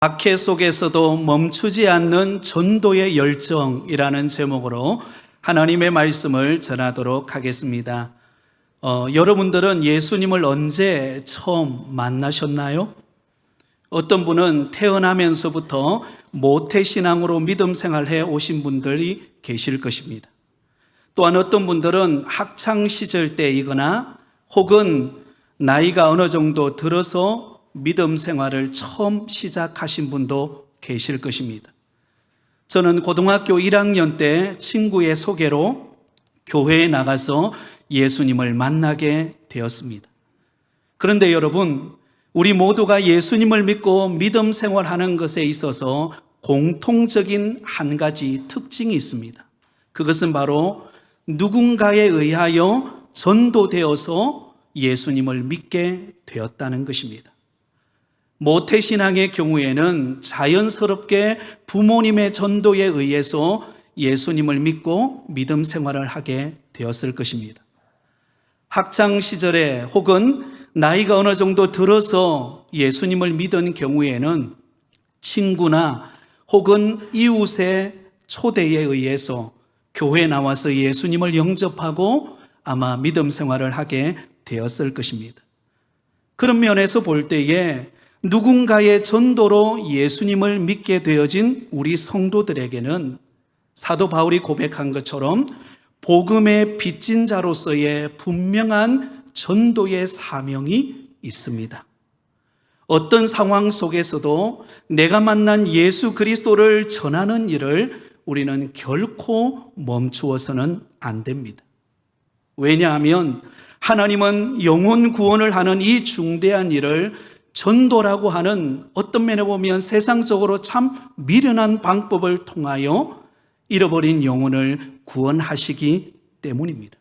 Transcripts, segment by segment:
박해 속에서도 멈추지 않는 전도의 열정이라는 제목으로 하나님의 말씀을 전하도록 하겠습니다. 여러분들은 예수님을 언제 처음 만나셨나요? 어떤 분은 태어나면서부터 모태신앙으로 믿음 생활해 오신 분들이 계실 것입니다. 또한 어떤 분들은 학창시절 때이거나 혹은 나이가 어느 정도 들어서 믿음 생활을 처음 시작하신 분도 계실 것입니다. 저는 고등학교 1학년 때 친구의 소개로 교회에 나가서 예수님을 만나게 되었습니다. 그런데 여러분, 우리 모두가 예수님을 믿고 믿음 생활하는 것에 있어서 공통적인 한 가지 특징이 있습니다. 그것은 바로 누군가에 의하여 전도되어서 예수님을 믿게 되었다는 것입니다. 모태신앙의 경우에는 자연스럽게 부모님의 전도에 의해서 예수님을 믿고 믿음 생활을 하게 되었을 것입니다. 학창시절에 혹은 나이가 어느 정도 들어서 예수님을 믿은 경우에는 친구나 혹은 이웃의 초대에 의해서 교회에 나와서 예수님을 영접하고 아마 믿음 생활을 하게 되었을 것입니다. 그런 면에서 볼 때에 누군가의 전도로 예수님을 믿게 되어진 우리 성도들에게는 사도 바울이 고백한 것처럼 복음의 빚진 자로서의 분명한 전도의 사명이 있습니다. 어떤 상황 속에서도 내가 만난 예수 그리스도를 전하는 일을 우리는 결코 멈추어서는 안 됩니다. 왜냐하면 하나님은 영혼 구원을 하는 이 중대한 일을 전도라고 하는 어떤 면에 보면 세상적으로 참 미련한 방법을 통하여 잃어버린 영혼을 구원하시기 때문입니다.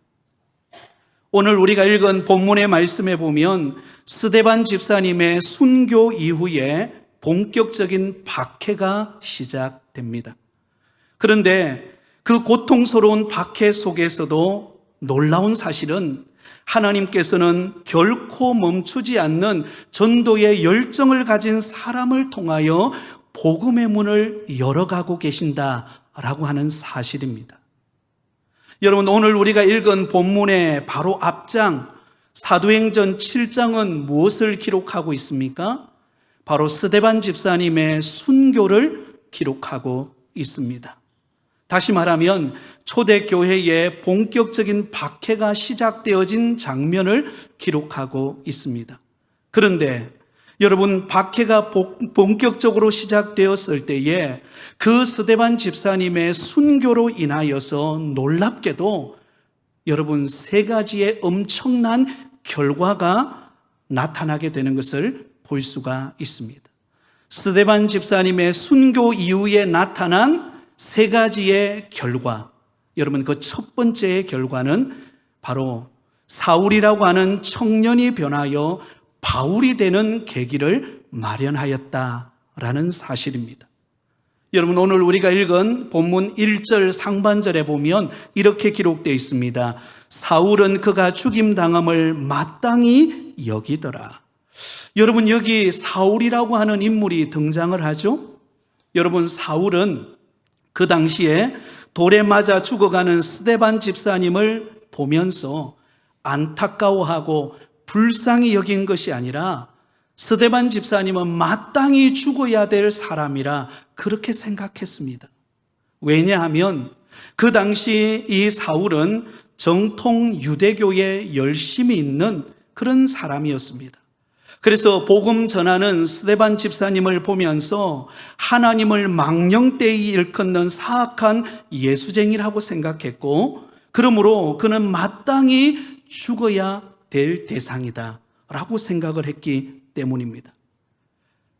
오늘 우리가 읽은 본문의 말씀에 보면 스데반 집사님의 순교 이후에 본격적인 박해가 시작됩니다. 그런데 그 고통스러운 박해 속에서도 놀라운 사실은 하나님께서는 결코 멈추지 않는 전도의 열정을 가진 사람을 통하여 복음의 문을 열어가고 계신다라고 하는 사실입니다. 여러분, 오늘 우리가 읽은 본문의 바로 앞장 사도행전 7장은 무엇을 기록하고 있습니까? 바로 스데반 집사님의 순교를 기록하고 있습니다. 다시 말하면 초대교회의 본격적인 박해가 시작되어진 장면을 기록하고 있습니다. 그런데 여러분, 박해가 본격적으로 시작되었을 때에 그 스데반 집사님의 순교로 인하여서 놀랍게도 여러분 세 가지의 엄청난 결과가 나타나게 되는 것을 볼 수가 있습니다. 스데반 집사님의 순교 이후에 나타난 세 가지의 결과, 여러분 그 첫 번째의 결과는 바로 사울이라고 하는 청년이 변하여 바울이 되는 계기를 마련하였다라는 사실입니다. 여러분, 오늘 우리가 읽은 본문 1절 상반절에 보면 이렇게 기록되어 있습니다. 사울은 그가 죽임당함을 마땅히 여기더라. 여러분, 여기 사울이라고 하는 인물이 등장을 하죠. 여러분, 사울은 그 당시에 돌에 맞아 죽어가는 스데반 집사님을 보면서 안타까워하고 불쌍히 여긴 것이 아니라 스데반 집사님은 마땅히 죽어야 될 사람이라 그렇게 생각했습니다. 왜냐하면 그 당시 이 사울은 정통 유대교에 열심히 있는 그런 사람이었습니다. 그래서 복음 전하는 스데반 집사님을 보면서 하나님을 망령되이 일컫는 사악한 예수쟁이라고 생각했고, 그러므로 그는 마땅히 죽어야 될 대상이다 라고 생각을 했기 때문입니다.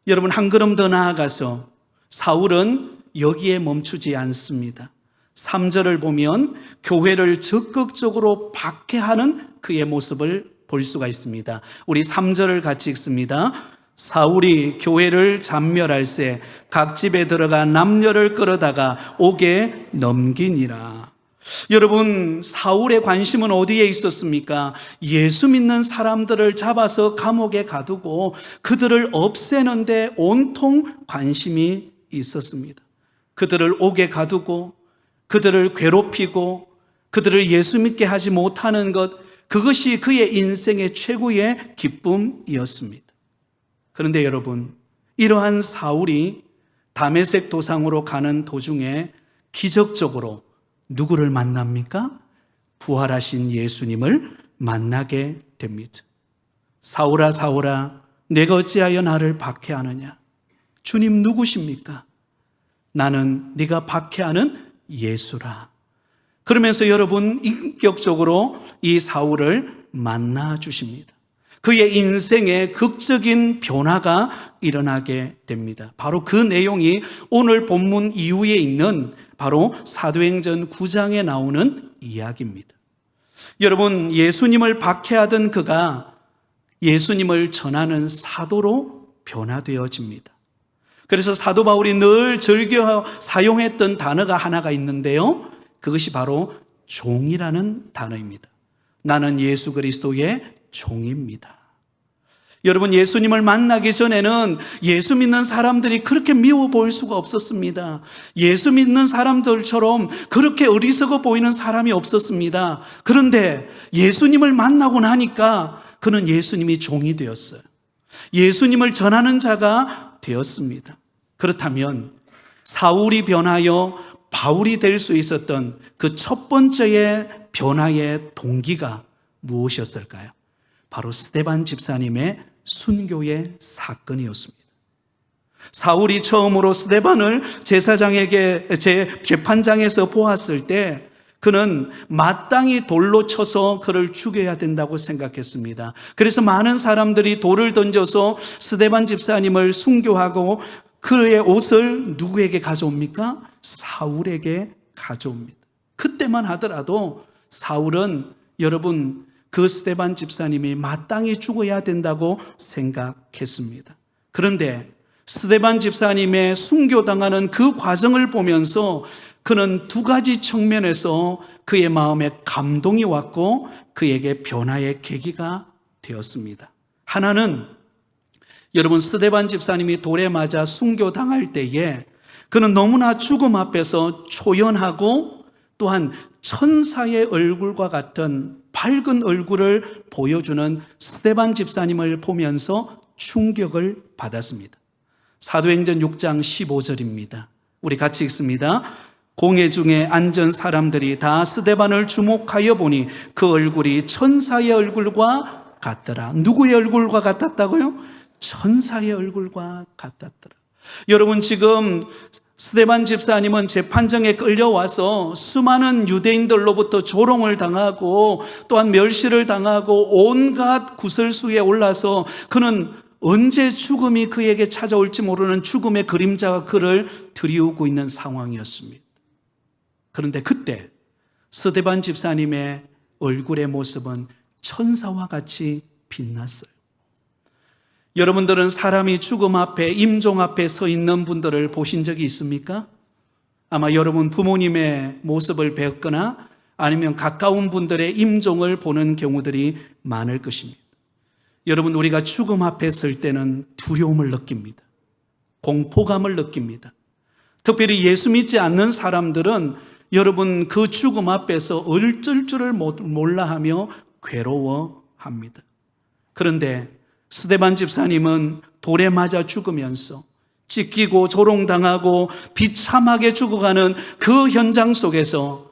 여러분, 한 걸음 더 나아가서 사울은 여기에 멈추지 않습니다. 3절을 보면 교회를 적극적으로 박해하는 그의 모습을 볼 수가 있습니다. 우리 3절을 같이 읽습니다. 사울이 교회를 잡멸할새 각 집에 들어가 남녀를 끌어다가 옥에 넘기니라. 여러분, 사울의 관심은 어디에 있었습니까? 예수 믿는 사람들을 잡아서 감옥에 가두고 그들을 없애는데 온통 관심이 있었습니다. 그들을 옥에 가두고 그들을 괴롭히고 그들을 예수 믿게 하지 못하는 것, 그것이 그의 인생의 최고의 기쁨이었습니다. 그런데 여러분, 이러한 사울이 다메섹 도상으로 가는 도중에 기적적으로 누구를 만납니까? 부활하신 예수님을 만나게 됩니다. 사울아 사울아, 내가 어찌하여 나를 박해하느냐? 주님 누구십니까? 나는 네가 박해하는 예수라. 그러면서 여러분, 인격적으로 이 사울을 만나 주십니다. 그의 인생에 극적인 변화가 일어나게 됩니다. 바로 그 내용이 오늘 본문 이후에 있는 바로 사도행전 9장에 나오는 이야기입니다. 여러분, 예수님을 박해하던 그가 예수님을 전하는 사도로 변화되어집니다. 그래서 사도 바울이 늘 즐겨 사용했던 단어가 하나가 있는데요, 그것이 바로 종이라는 단어입니다. 나는 예수 그리스도의 종입니다. 여러분, 예수님을 만나기 전에는 예수 믿는 사람들이 그렇게 미워 보일 수가 없었습니다. 예수 믿는 사람들처럼 그렇게 어리석어 보이는 사람이 없었습니다. 그런데 예수님을 만나고 나니까 그는 예수님이 종이 되었어요. 예수님을 전하는 자가 되었습니다. 그렇다면 사울이 변하여 바울이 될 수 있었던 그 첫 번째의 변화의 동기가 무엇이었을까요? 바로 스데반 집사님의 순교의 사건이었습니다. 사울이 처음으로 스데반을 제사장에게 재판장에서 보았을 때 그는 마땅히 돌로 쳐서 그를 죽여야 된다고 생각했습니다. 그래서 많은 사람들이 돌을 던져서 스데반 집사님을 순교하고 그의 옷을 누구에게 가져옵니까? 사울에게 가져옵니다. 그때만 하더라도 사울은 여러분, 그 스데반 집사님이 마땅히 죽어야 된다고 생각했습니다. 그런데 스데반 집사님의 순교당하는 그 과정을 보면서 그는 두 가지 측면에서 그의 마음에 감동이 왔고 그에게 변화의 계기가 되었습니다. 하나는 여러분, 스데반 집사님이 돌에 맞아 순교당할 때에 그는 너무나 죽음 앞에서 초연하고 또한 천사의 얼굴과 같은 밝은 얼굴을 보여주는 스데반 집사님을 보면서 충격을 받았습니다. 사도행전 6장 15절입니다. 우리 같이 읽습니다. 공회 중에 앉은 사람들이 다 스데반을 주목하여 보니 그 얼굴이 천사의 얼굴과 같더라. 누구의 얼굴과 같았다고요? 천사의 얼굴과 같았더라. 여러분, 지금 스데반 집사님은 재판장에 끌려와서 수많은 유대인들로부터 조롱을 당하고 또한 멸시를 당하고 온갖 구설수에 올라서 그는 언제 죽음이 그에게 찾아올지 모르는 죽음의 그림자가 그를 들이우고 있는 상황이었습니다. 그런데 그때 스데반 집사님의 얼굴의 모습은 천사와 같이 빛났어요. 여러분들은 사람이 죽음 앞에, 임종 앞에 서 있는 분들을 보신 적이 있습니까? 아마 여러분 부모님의 모습을 뵙거나 아니면 가까운 분들의 임종을 보는 경우들이 많을 것입니다. 여러분, 우리가 죽음 앞에 설 때는 두려움을 느낍니다. 공포감을 느낍니다. 특별히 예수 믿지 않는 사람들은 여러분, 그 죽음 앞에서 어쩔 줄을 몰라 하며 괴로워합니다. 그런데 스데반 집사님은 돌에 맞아 죽으면서 찢기고 조롱당하고 비참하게 죽어가는 그 현장 속에서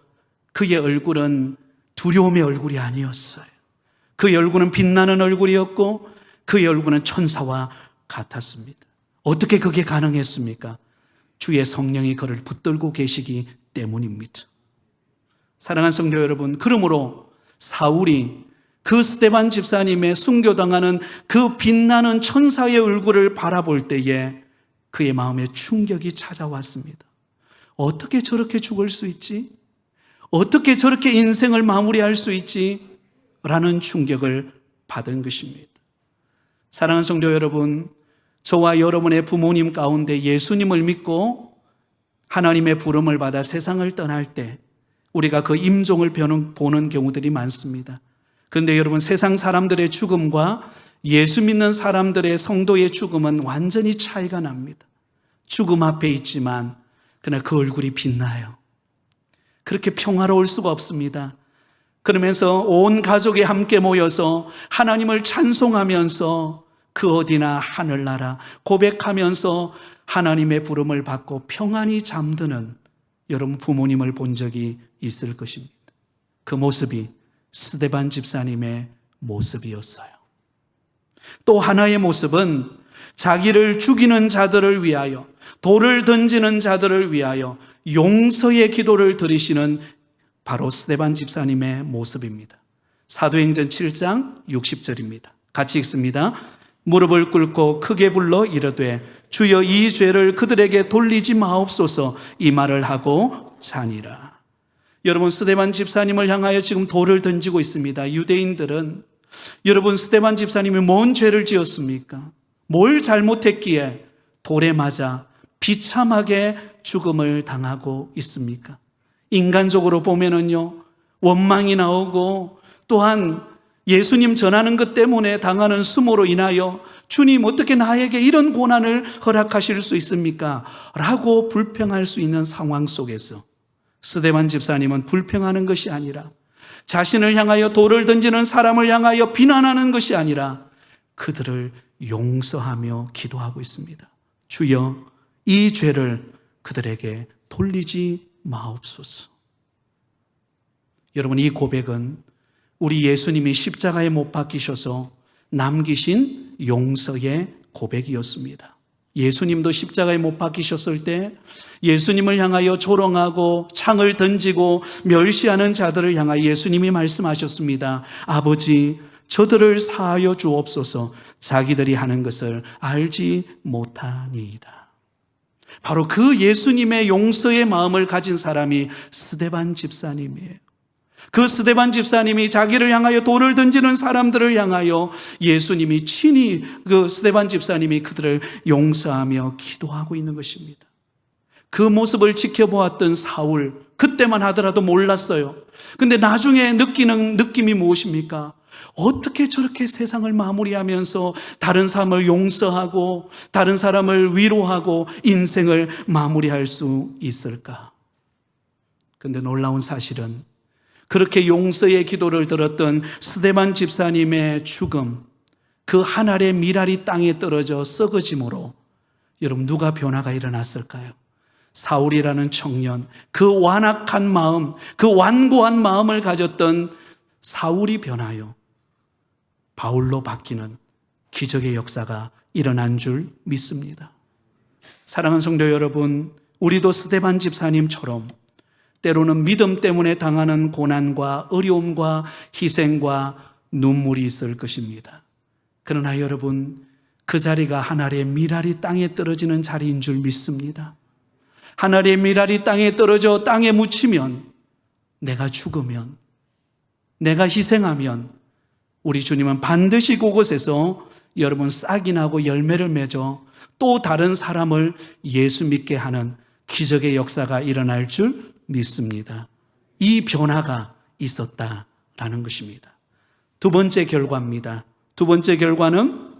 그의 얼굴은 두려움의 얼굴이 아니었어요. 그의 얼굴은 빛나는 얼굴이었고 그의 얼굴은 천사와 같았습니다. 어떻게 그게 가능했습니까? 주의 성령이 그를 붙들고 계시기 때문입니다. 사랑하는 성도 여러분, 그러므로 사울이 그 스데반 집사님의 순교당하는 그 빛나는 천사의 얼굴을 바라볼 때에 그의 마음에 충격이 찾아왔습니다. 어떻게 저렇게 죽을 수 있지? 어떻게 저렇게 인생을 마무리할 수 있지? 라는 충격을 받은 것입니다. 사랑하는 성도 여러분, 저와 여러분의 부모님 가운데 예수님을 믿고 하나님의 부름을 받아 세상을 떠날 때 우리가 그 임종을 보는 경우들이 많습니다. 그런데 여러분, 세상 사람들의 죽음과 예수 믿는 사람들의 성도의 죽음은 완전히 차이가 납니다. 죽음 앞에 있지만 그러나 그 얼굴이 빛나요. 그렇게 평화로울 수가 없습니다. 그러면서 온 가족이 함께 모여서 하나님을 찬송하면서 그 어디나 하늘나라 고백하면서 하나님의 부름을 받고 평안히 잠드는 여러분 부모님을 본 적이 있을 것입니다. 그 모습이 스데반 집사님의 모습이었어요. 또 하나의 모습은 자기를 죽이는 자들을 위하여, 돌을 던지는 자들을 위하여 용서의 기도를 드리시는 바로 스데반 집사님의 모습입니다. 사도행전 7장 60절입니다. 같이 읽습니다. 무릎을 꿇고 크게 불러 이르되 주여 이 죄를 그들에게 돌리지 마옵소서, 이 말을 하고 자니라. 여러분, 스데반 집사님을 향하여 지금 돌을 던지고 있습니다. 유대인들은 여러분, 스데반 집사님이 뭔 죄를 지었습니까? 뭘 잘못했기에 돌에 맞아 비참하게 죽음을 당하고 있습니까? 인간적으로 보면은요, 원망이 나오고 또한 예수님 전하는 것 때문에 당하는 수모로 인하여 주님 어떻게 나에게 이런 고난을 허락하실 수 있습니까? 라고 불평할 수 있는 상황 속에서 스데반 집사님은 불평하는 것이 아니라, 자신을 향하여 돌을 던지는 사람을 향하여 비난하는 것이 아니라 그들을 용서하며 기도하고 있습니다. 주여 이 죄를 그들에게 돌리지 마옵소서. 여러분, 이 고백은 우리 예수님이 십자가에 못 박히셔서 남기신 용서의 고백이었습니다. 예수님도 십자가에 못 박히셨을 때 예수님을 향하여 조롱하고 창을 던지고 멸시하는 자들을 향하여 예수님이 말씀하셨습니다. 아버지, 저들을 사하여 주옵소서, 자기들이 하는 것을 알지 못하니이다. 바로 그 예수님의 용서의 마음을 가진 사람이 스데반 집사님이에요. 그 스데반 집사님이 자기를 향하여 돌을 던지는 사람들을 향하여 예수님이 친히, 그 스데반 집사님이 그들을 용서하며 기도하고 있는 것입니다. 그 모습을 지켜보았던 사울, 그때만 하더라도 몰랐어요. 근데 나중에 느끼는 느낌이 무엇입니까? 어떻게 저렇게 세상을 마무리하면서 다른 사람을 용서하고 다른 사람을 위로하고 인생을 마무리할 수 있을까? 근데 놀라운 사실은 그렇게 용서의 기도를 들었던 스데반 집사님의 죽음, 그 한 알의 밀알이 땅에 떨어져 썩어짐으로 여러분, 누가 변화가 일어났을까요? 사울이라는 청년, 그 완악한 마음, 그 완고한 마음을 가졌던 사울이 변하여 바울로 바뀌는 기적의 역사가 일어난 줄 믿습니다. 사랑하는 성도 여러분, 우리도 스데반 집사님처럼 때로는 믿음 때문에 당하는 고난과 어려움과 희생과 눈물이 있을 것입니다. 그러나 여러분, 그 자리가 한 알의 밀알이 땅에 떨어지는 자리인 줄 믿습니다. 한 알의 밀알이 땅에 떨어져 땅에 묻히면, 내가 죽으면, 내가 희생하면 우리 주님은 반드시 그곳에서 여러분 싹이 나고 열매를 맺어 또 다른 사람을 예수 믿게 하는 기적의 역사가 일어날 줄 믿습니다. 이 변화가 있었다라는 것입니다. 두 번째 결과입니다. 두 번째 결과는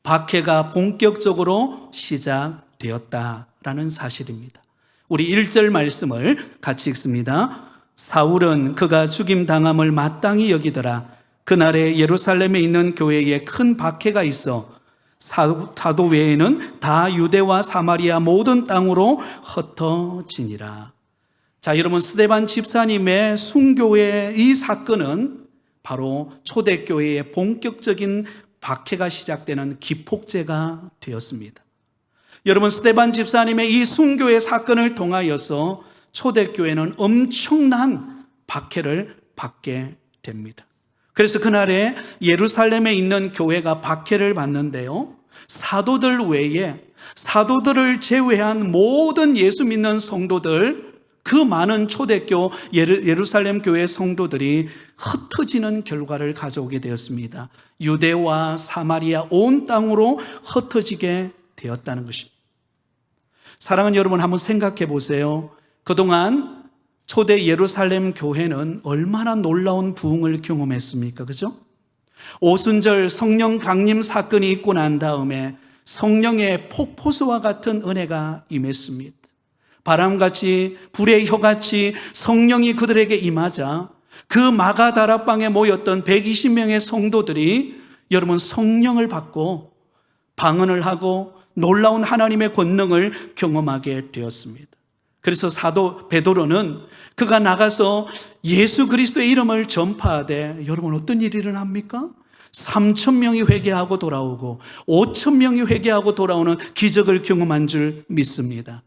박해가 본격적으로 시작되었다라는 사실입니다. 우리 1절 말씀을 같이 읽습니다. 사울은 그가 죽임당함을 마땅히 여기더라. 그날에 예루살렘에 있는 교회에 큰 박해가 있어 사도 외에는 다 유대와 사마리아 모든 땅으로 흩어지니라. 자, 여러분, 스데반 집사님의 순교의 이 사건은 바로 초대교회의 본격적인 박해가 시작되는 기폭제가 되었습니다. 여러분, 스데반 집사님의 이 순교의 사건을 통하여서 초대교회는 엄청난 박해를 받게 됩니다. 그래서 그날에 예루살렘에 있는 교회가 박해를 받는데요, 사도들 외에 사도들을 제외한 모든 예수 믿는 성도들, 그 많은 초대교 예루살렘 교회 성도들이 흩어지는 결과를 가져오게 되었습니다. 유대와 사마리아 온 땅으로 흩어지게 되었다는 것입니다. 사랑하는 여러분, 한번 생각해 보세요. 그동안 초대 예루살렘 교회는 얼마나 놀라운 부흥을 경험했습니까? 그죠? 오순절 성령 강림 사건이 있고 난 다음에 성령의 폭포수와 같은 은혜가 임했습니다. 바람같이 불의 혀같이 성령이 그들에게 임하자 그 마가다락방에 모였던 120명의 성도들이 여러분 성령을 받고 방언을 하고 놀라운 하나님의 권능을 경험하게 되었습니다. 그래서 사도 베드로는 그가 나가서 예수 그리스도의 이름을 전파하되 여러분 어떤 일이 일어납니까? 3,000명이 회개하고 돌아오고 5,000명이 회개하고 돌아오는 기적을 경험한 줄 믿습니다.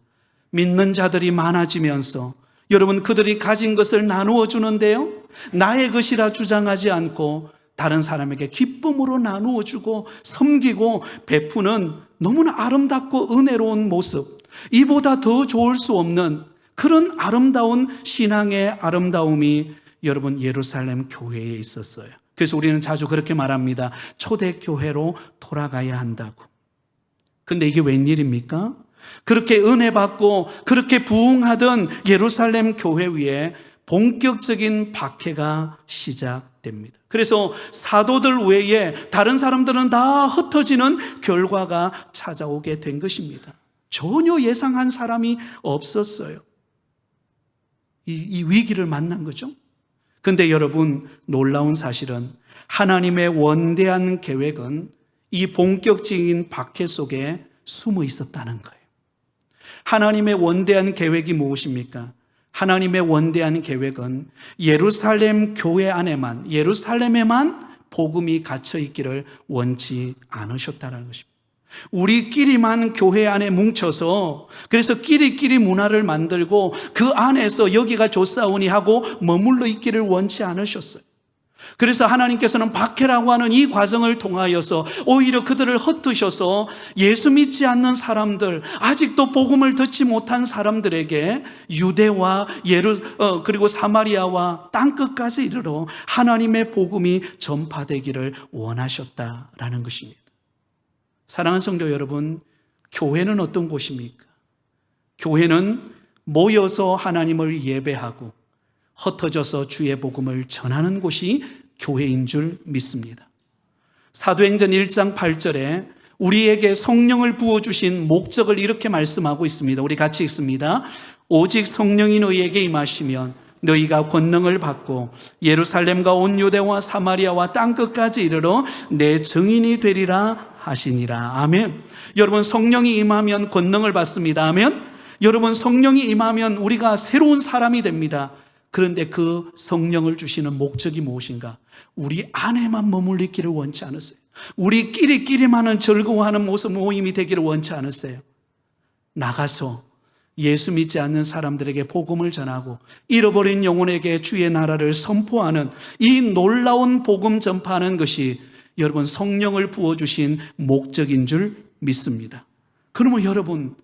믿는 자들이 많아지면서 여러분 그들이 가진 것을 나누어 주는데요, 나의 것이라 주장하지 않고 다른 사람에게 기쁨으로 나누어 주고 섬기고 베푸는 너무나 아름답고 은혜로운 모습, 이보다 더 좋을 수 없는 그런 아름다운 신앙의 아름다움이 여러분 예루살렘 교회에 있었어요. 그래서 우리는 자주 그렇게 말합니다. 초대교회로 돌아가야 한다고. 근데 이게 웬일입니까? 그렇게 은혜 받고 그렇게 부흥하던 예루살렘 교회 위에 본격적인 박해가 시작됩니다. 그래서 사도들 외에 다른 사람들은 다 흩어지는 결과가 찾아오게 된 것입니다. 전혀 예상한 사람이 없었어요. 이 위기를 만난 거죠. 근데 여러분 놀라운 사실은 하나님의 원대한 계획은 이 본격적인 박해 속에 숨어 있었다는 거예요. 하나님의 원대한 계획이 무엇입니까? 하나님의 원대한 계획은 예루살렘 교회 안에만, 예루살렘에만 복음이 갇혀 있기를 원치 않으셨다는 것입니다. 우리끼리만 교회 안에 뭉쳐서 그래서 끼리끼리 문화를 만들고 그 안에서 여기가 좋사오니 하고 머물러 있기를 원치 않으셨어요. 그래서 하나님께서는 박해라고 하는 이 과정을 통하여서 오히려 그들을 흩으셔서 예수 믿지 않는 사람들, 아직도 복음을 듣지 못한 사람들에게 유대와 그리고 사마리아와 땅끝까지 이르러 하나님의 복음이 전파되기를 원하셨다라는 것입니다. 사랑하는 성도 여러분, 교회는 어떤 곳입니까? 교회는 모여서 하나님을 예배하고 흩어져서 주의 복음을 전하는 곳이 교회인 줄 믿습니다. 사도행전 1장 8절에 우리에게 성령을 부어주신 목적을 이렇게 말씀하고 있습니다. 우리 같이 읽습니다. 오직 성령이 너희에게 임하시면 너희가 권능을 받고 예루살렘과 온 유대와 사마리아와 땅끝까지 이르러 내 증인이 되리라 하시니라. 아멘. 여러분 성령이 임하면 권능을 받습니다. 아멘. 여러분 성령이 임하면 우리가 새로운 사람이 됩니다. 그런데 그 성령을 주시는 목적이 무엇인가? 우리 안에만 머물리기를 원치 않으세요. 우리끼리만은 즐거워하는 모습 모임이 되기를 원치 않으세요. 나가서 예수 믿지 않는 사람들에게 복음을 전하고 잃어버린 영혼에게 주의 나라를 선포하는 이 놀라운 복음 전파하는 것이 여러분 성령을 부어주신 목적인 줄 믿습니다. 그러면 여러분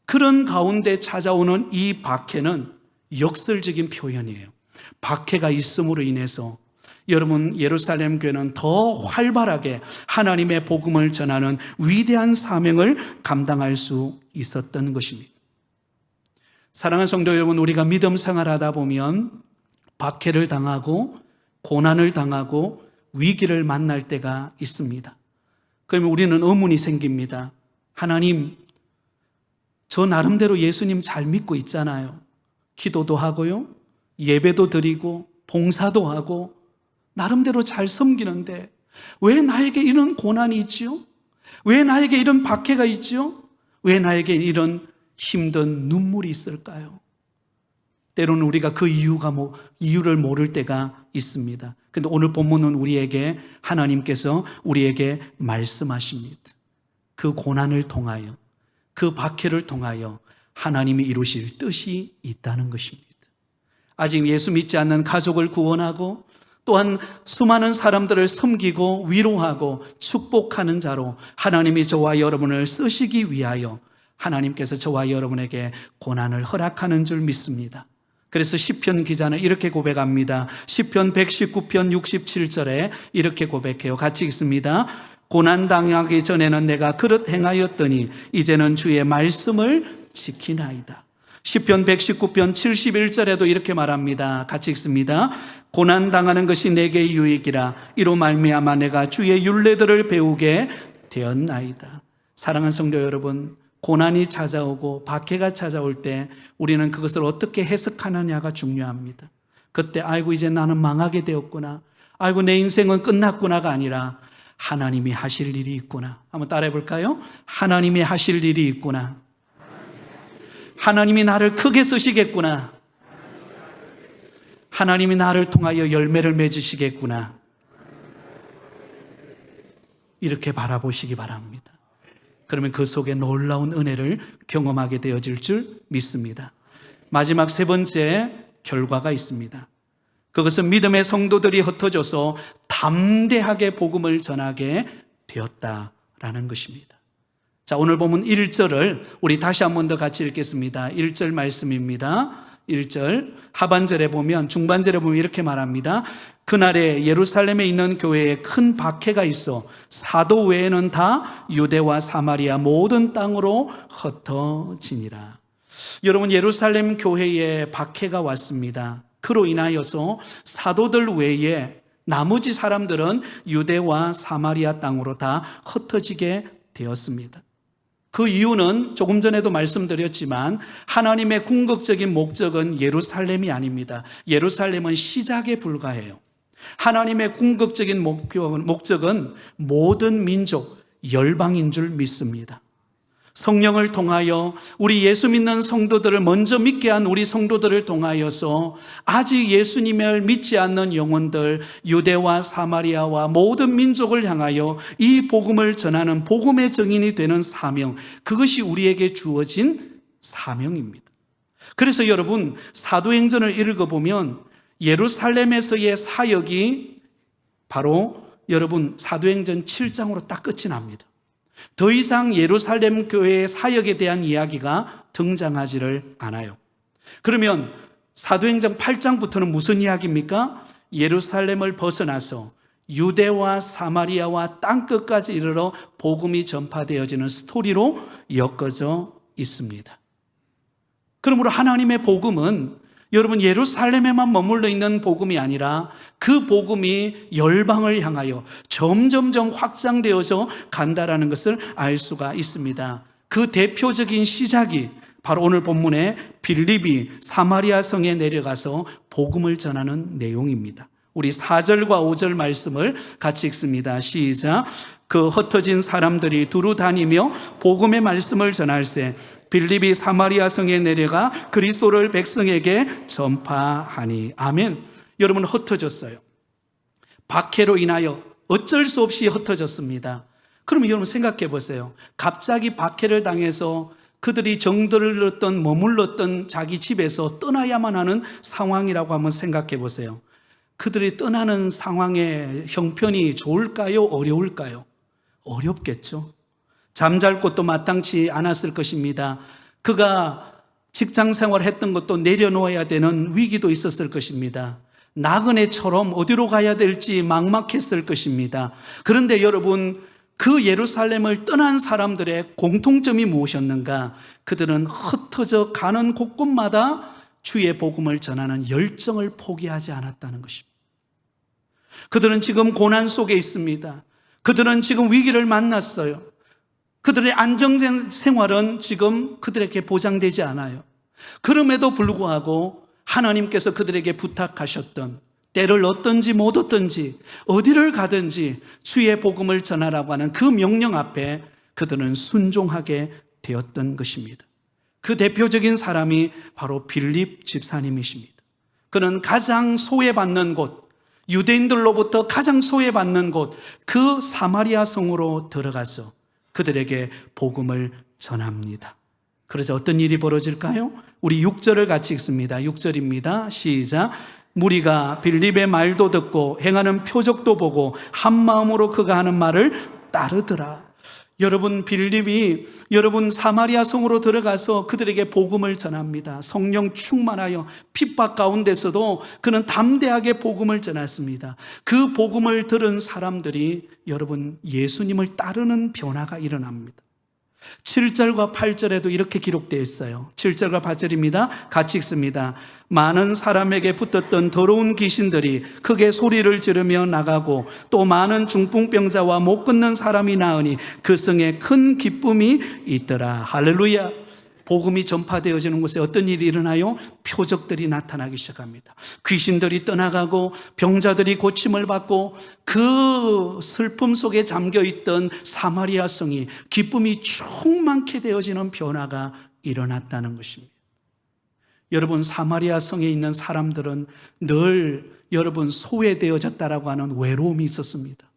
그런 가운데 찾아오는 이 박해는 역설적인 표현이에요. 박해가 있음으로 인해서 여러분 예루살렘 교회는 더 활발하게 하나님의 복음을 전하는 위대한 사명을 감당할 수 있었던 것입니다. 사랑하는 성도 여러분, 우리가 믿음 생활하다 보면 박해를 당하고 고난을 당하고 위기를 만날 때가 있습니다. 그러면 우리는 의문이 생깁니다. 하나님, 저 나름대로 예수님 잘 믿고 있잖아요. 기도도 하고요, 예배도 드리고 봉사도 하고 나름대로 잘 섬기는데 왜 나에게 이런 고난이 있지요? 왜 나에게 이런 박해가 있지요? 왜 나에게 이런 힘든 눈물이 있을까요? 때로는 우리가 그 이유를 모를 때가 있습니다. 그런데 오늘 본문은 우리에게 하나님께서 우리에게 말씀하십니다. 그 고난을 통하여, 그 박해를 통하여 하나님이 이루실 뜻이 있다는 것입니다. 아직 예수 믿지 않는 가족을 구원하고 또한 수많은 사람들을 섬기고 위로하고 축복하는 자로 하나님이 저와 여러분을 쓰시기 위하여 하나님께서 저와 여러분에게 고난을 허락하는 줄 믿습니다. 그래서 시편 기자는 이렇게 고백합니다. 시편 119편 67절에 이렇게 고백해요. 같이 읽습니다. 고난당하기 전에는 내가 그릇 행하였더니 이제는 주의 말씀을 지키나이다. 시편 119편 71절에도 이렇게 말합니다. 같이 읽습니다. 고난당하는 것이 내게 유익이라 이로 말미암아 내가 주의 율례들을 배우게 되었나이다. 사랑하는 성도 여러분, 고난이 찾아오고 박해가 찾아올 때 우리는 그것을 어떻게 해석하느냐가 중요합니다. 그때 아이고 이제 나는 망하게 되었구나, 아이고 내 인생은 끝났구나가 아니라 하나님이 하실 일이 있구나. 한번 따라해 볼까요? 하나님이 하실 일이 있구나. 하나님이 나를 크게 쓰시겠구나. 하나님이 나를 통하여 열매를 맺으시겠구나. 이렇게 바라보시기 바랍니다. 그러면 그 속에 놀라운 은혜를 경험하게 되어질 줄 믿습니다. 마지막 세 번째 결과가 있습니다. 그것은 믿음의 성도들이 흩어져서 담대하게 복음을 전하게 되었다라는 것입니다. 자, 오늘 보면 1절을 우리 다시 한 번 더 같이 읽겠습니다. 1절 말씀입니다. 1절 하반절에 보면, 중반절에 보면 이렇게 말합니다. 그날에 예루살렘에 있는 교회에 큰 박해가 있어 사도 외에는 다 유대와 사마리아 모든 땅으로 흩어지니라. 여러분, 예루살렘 교회에 박해가 왔습니다. 그로 인하여서 사도들 외에 나머지 사람들은 유대와 사마리아 땅으로 다 흩어지게 되었습니다. 그 이유는 조금 전에도 말씀드렸지만 하나님의 궁극적인 목적은 예루살렘이 아닙니다. 예루살렘은 시작에 불과해요. 하나님의 궁극적인 목적은 모든 민족, 열방인 줄 믿습니다. 성령을 통하여 우리 예수 믿는 성도들을 먼저 믿게 한 우리 성도들을 통하여서 아직 예수님을 믿지 않는 영혼들, 유대와 사마리아와 모든 민족을 향하여 이 복음을 전하는 복음의 증인이 되는 사명, 그것이 우리에게 주어진 사명입니다. 그래서 여러분, 사도행전을 읽어보면 예루살렘에서의 사역이 바로 여러분 사도행전 7장으로 딱 끝이 납니다. 더 이상 예루살렘 교회의 사역에 대한 이야기가 등장하지를 않아요. 그러면 사도행전 8장부터는 무슨 이야기입니까? 예루살렘을 벗어나서 유대와 사마리아와 땅끝까지 이르러 복음이 전파되어지는 스토리로 엮어져 있습니다. 그러므로 하나님의 복음은 여러분 예루살렘에만 머물러 있는 복음이 아니라 그 복음이 열방을 향하여 점점점 확장되어서 간다라는 것을 알 수가 있습니다. 그 대표적인 시작이 바로 오늘 본문의 빌립이 사마리아 성에 내려가서 복음을 전하는 내용입니다. 우리 4절과 5절 말씀을 같이 읽습니다. 시작. 그 흩어진 사람들이 두루 다니며 복음의 말씀을 전할세 빌립이 사마리아 성에 내려가 그리스도를 백성에게 전파하니. 아멘. 여러분, 흩어졌어요. 박해로 인하여 어쩔 수 없이 흩어졌습니다. 그러면 여러분 생각해 보세요. 갑자기 박해를 당해서 그들이 정들었던 머물렀던 자기 집에서 떠나야만 하는 상황이라고 한번 생각해 보세요. 그들이 떠나는 상황의 형편이 좋을까요? 어려울까요? 어렵겠죠. 잠잘 곳도 마땅치 않았을 것입니다. 그가 직장 생활했던 것도 내려놓아야 되는 위기도 있었을 것입니다. 나그네처럼 어디로 가야 될지 막막했을 것입니다. 그런데 여러분, 그 예루살렘을 떠난 사람들의 공통점이 무엇이었는가? 그들은 흩어져 가는 곳곳마다 주의 복음을 전하는 열정을 포기하지 않았다는 것입니다. 그들은 지금 고난 속에 있습니다. 그들은 지금 위기를 만났어요. 그들의 안정된 생활은 지금 그들에게 보장되지 않아요. 그럼에도 불구하고 하나님께서 그들에게 부탁하셨던, 때를 얻든지 못 얻든지 어디를 가든지 주의 복음을 전하라고 하는 그 명령 앞에 그들은 순종하게 되었던 것입니다. 그 대표적인 사람이 바로 빌립 집사님이십니다. 그는 가장 소외받는 곳, 유대인들로부터 가장 소외받는 곳, 그 사마리아 성으로 들어가서 그들에게 복음을 전합니다. 그래서 어떤 일이 벌어질까요? 우리 6절을 같이 읽습니다. 6절입니다. 시작. 무리가 빌립의 말도 듣고 행하는 표적도 보고 한 마음으로 그가 하는 말을 따르더라. 여러분, 빌립이 여러분 사마리아 성으로 들어가서 그들에게 복음을 전합니다. 성령 충만하여 핍박 가운데서도 그는 담대하게 복음을 전했습니다. 그 복음을 들은 사람들이 여러분 예수님을 따르는 변화가 일어납니다. 7절과 8절에도 이렇게 기록되어 있어요. 7절과 8절입니다. 같이 읽습니다. 많은 사람에게 붙었던 더러운 귀신들이 크게 소리를 지르며 나가고 또 많은 중풍병자와 못 걷는 사람이 나으니 그 성에 큰 기쁨이 있더라. 할렐루야. 복음이 전파되어지는 곳에 어떤 일이 일어나요? 표적들이 나타나기 시작합니다. 귀신들이 떠나가고 병자들이 고침을 받고 그 슬픔 속에 잠겨있던 사마리아 성이 기쁨이 충만케 되어지는 변화가 일어났다는 것입니다. 여러분, 사마리아 성에 있는 사람들은 늘 여러분 소외되어졌다라고 하는 외로움이 있었습니다.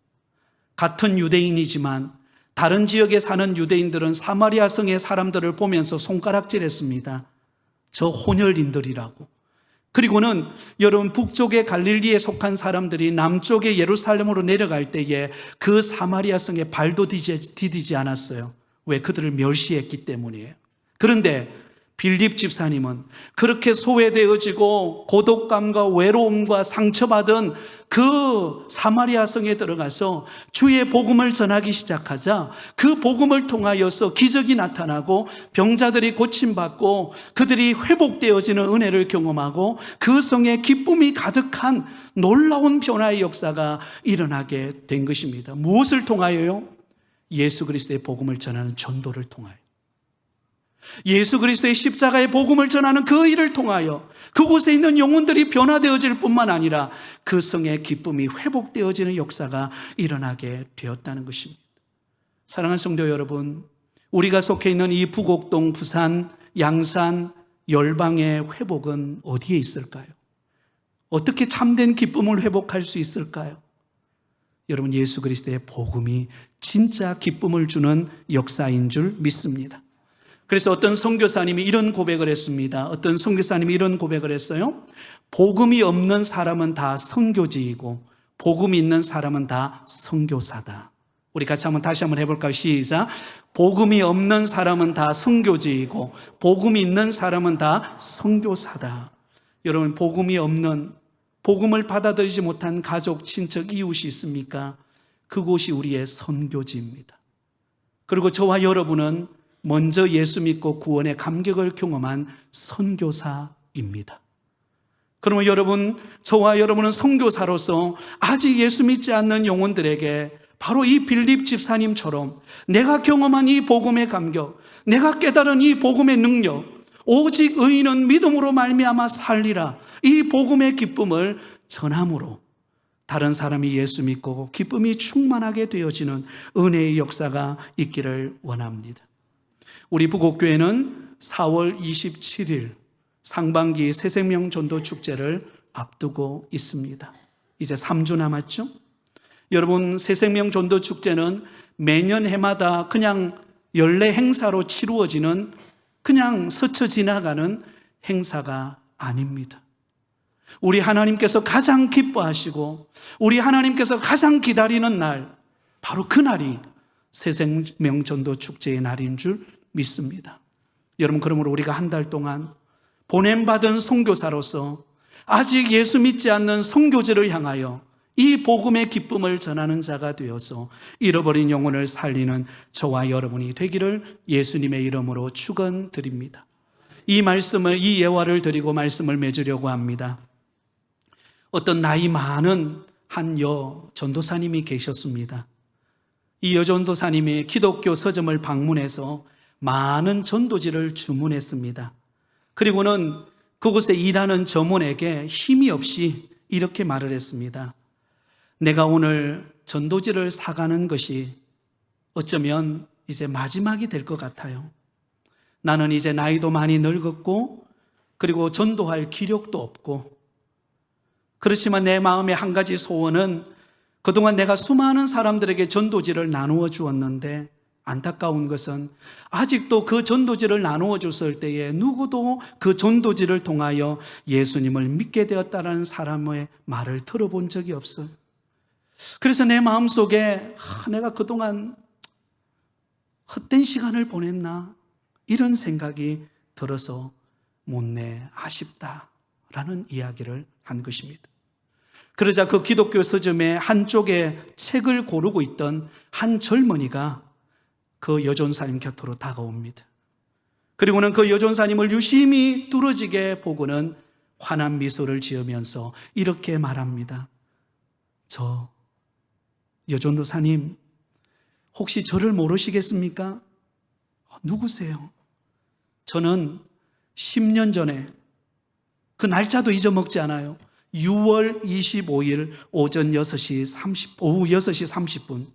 같은 유대인이지만 다른 지역에 사는 유대인들은 사마리아 성의 사람들을 보면서 손가락질했습니다. 저 혼혈인들이라고. 그리고는 여러분 북쪽의 갈릴리에 속한 사람들이 남쪽의 예루살렘으로 내려갈 때에 그 사마리아 성에 발도 디디지 않았어요. 왜? 그들을 멸시했기 때문이에요. 그런데 빌립 집사님은 그렇게 소외되어지고 고독감과 외로움과 상처받은 그 사마리아 성에 들어가서 주의 복음을 전하기 시작하자 그 복음을 통하여서 기적이 나타나고 병자들이 고침받고 그들이 회복되어지는 은혜를 경험하고 그 성에 기쁨이 가득한 놀라운 변화의 역사가 일어나게 된 것입니다. 무엇을 통하여요? 예수 그리스도의 복음을 전하는 전도를 통하여, 예수 그리스도의 십자가의 복음을 전하는 그 일을 통하여 그곳에 있는 영혼들이 변화되어질 뿐만 아니라 그 성의 기쁨이 회복되어지는 역사가 일어나게 되었다는 것입니다. 사랑하는 성도 여러분, 우리가 속해 있는 이 부곡동, 부산, 양산, 열방의 회복은 어디에 있을까요? 어떻게 참된 기쁨을 회복할 수 있을까요? 여러분, 예수 그리스도의 복음이 진짜 기쁨을 주는 역사인 줄 믿습니다. 그래서 어떤 선교사님이 이런 고백을 했습니다. 어떤 선교사님이 이런 고백을 했어요. 복음이 없는 사람은 다 선교지이고 복음이 있는 사람은 다 선교사다. 우리 같이 다시 한번 해볼까요? 시작. 복음이 없는 사람은 다 선교지이고 복음이 있는 사람은 다 선교사다. 여러분, 복음이 없는, 복음을 받아들이지 못한 가족, 친척, 이웃이 있습니까? 그곳이 우리의 선교지입니다. 그리고 저와 여러분은 먼저 예수 믿고 구원의 감격을 경험한 선교사입니다. 그러면 여러분, 저와 여러분은 선교사로서 아직 예수 믿지 않는 영혼들에게 바로 이 빌립 집사님처럼 내가 경험한 이 복음의 감격, 내가 깨달은 이 복음의 능력, 오직 의인은 믿음으로 말미암아 살리라, 이 복음의 기쁨을 전함으로 다른 사람이 예수 믿고 기쁨이 충만하게 되어지는 은혜의 역사가 있기를 원합니다. 우리 부곡교회는 4월 27일 상반기 새생명 전도 축제를 앞두고 있습니다. 이제 3주 남았죠? 여러분, 새생명 전도 축제는 매년 해마다 그냥 연례 행사로 치루어지는, 그냥 스쳐 지나가는 행사가 아닙니다. 우리 하나님께서 가장 기뻐하시고 우리 하나님께서 가장 기다리는 날, 바로 그날이 새생명 전도 축제의 날인 줄 믿습니다. 여러분, 그러므로 우리가 한 달 동안 보냄받은 선교사로서 아직 예수 믿지 않는 선교지를 향하여 이 복음의 기쁨을 전하는 자가 되어서 잃어버린 영혼을 살리는 저와 여러분이 되기를 예수님의 이름으로 축원드립니다. 이 말씀을, 이 예화를 드리고 말씀을 맺으려고 합니다. 어떤 나이 많은 한 전도사님이 계셨습니다. 이 전도사님이 기독교 서점을 방문해서 많은 전도지를 주문했습니다. 그리고는 그곳에 일하는 점원에게 힘이 없이 이렇게 말을 했습니다. 내가 오늘 전도지를 사가는 것이 어쩌면 이제 마지막이 될 것 같아요. 나는 이제 나이도 많이 늙었고 그리고 전도할 기력도 없고, 그렇지만 내 마음의 한 가지 소원은 그동안 내가 수많은 사람들에게 전도지를 나누어 주었는데 안타까운 것은 아직도 그 전도지를 나누어 줬을 때에 누구도 그 전도지를 통하여 예수님을 믿게 되었다는 사람의 말을 들어본 적이 없어요. 그래서 내 마음속에 내가 그동안 헛된 시간을 보냈나, 이런 생각이 들어서 못내 아쉽다라는 이야기를 한 것입니다. 그러자 그 기독교 서점의 한쪽에 책을 고르고 있던 한 젊은이가 그 여전사님 곁으로 다가옵니다. 그리고는 그 여전사님을 유심히 뚫어지게 보고는 환한 미소를 지으면서 이렇게 말합니다. 저 여전도사님, 혹시 저를 모르시겠습니까? 누구세요? 저는 10년 전에, 그 날짜도 잊어먹지 않아요. 6월 25일 오후 6시 30분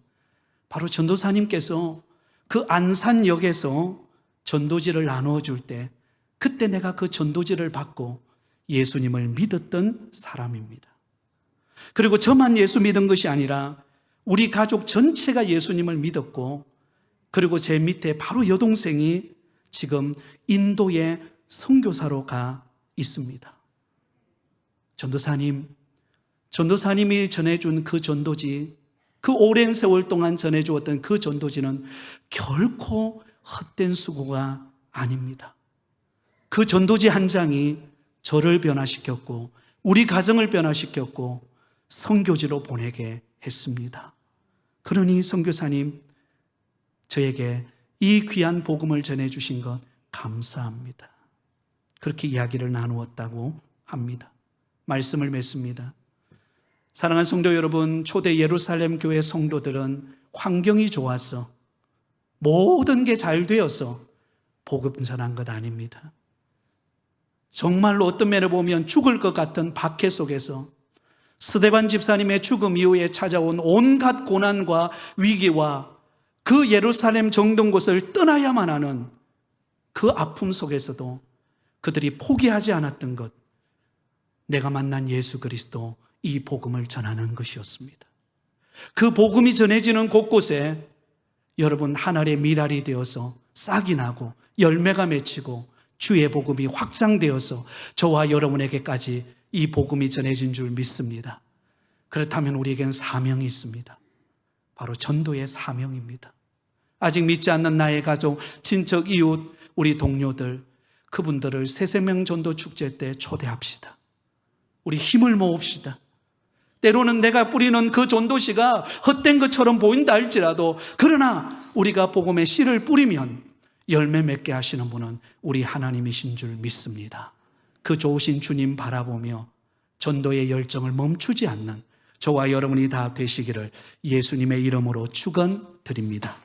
바로 전도사님께서 그 안산역에서 전도지를 나누어 줄 때, 그때 내가 그 전도지를 받고 예수님을 믿었던 사람입니다. 그리고 저만 예수 믿은 것이 아니라 우리 가족 전체가 예수님을 믿었고, 그리고 제 밑에 바로 여동생이 지금 인도에 선교사로 가 있습니다. 전도사님이 전해준 그 전도지, 그 오랜 세월 동안 전해주었던 그 전도지는 결코 헛된 수고가 아닙니다. 그 전도지 한 장이 저를 변화시켰고 우리 가정을 변화시켰고 선교지로 보내게 했습니다. 그러니 선교사님, 저에게 이 귀한 복음을 전해주신 것 감사합니다. 그렇게 이야기를 나누었다고 합니다. 말씀을 맺습니다. 사랑하는 성도 여러분, 초대 예루살렘 교회 성도들은 환경이 좋아서 모든 게 잘 되어서 복음 전한 것 아닙니다. 정말로 어떤 면에 보면 죽을 것 같은 박해 속에서 스데반 집사님의 죽음 이후에 찾아온 온갖 고난과 위기와 그 예루살렘 정든 곳을 떠나야만 하는 그 아픔 속에서도 그들이 포기하지 않았던 것, 내가 만난 예수 그리스도, 이 복음을 전하는 것이었습니다. 그 복음이 전해지는 곳곳에 여러분 하늘의 미랄이 되어서 싹이 나고 열매가 맺히고 주의 복음이 확장되어서 저와 여러분에게까지 이 복음이 전해진 줄 믿습니다. 그렇다면 우리에게는 사명이 있습니다. 바로 전도의 사명입니다. 아직 믿지 않는 나의 가족, 친척, 이웃, 우리 동료들, 그분들을 새생명 전도 축제 때 초대합시다. 우리 힘을 모읍시다. 때로는 내가 뿌리는 그 전도시가 헛된 것처럼 보인다 할지라도, 그러나 우리가 복음의 씨를 뿌리면 열매 맺게 하시는 분은 우리 하나님이신 줄 믿습니다. 그 좋으신 주님 바라보며 전도의 열정을 멈추지 않는 저와 여러분이 다 되시기를 예수님의 이름으로 축원드립니다.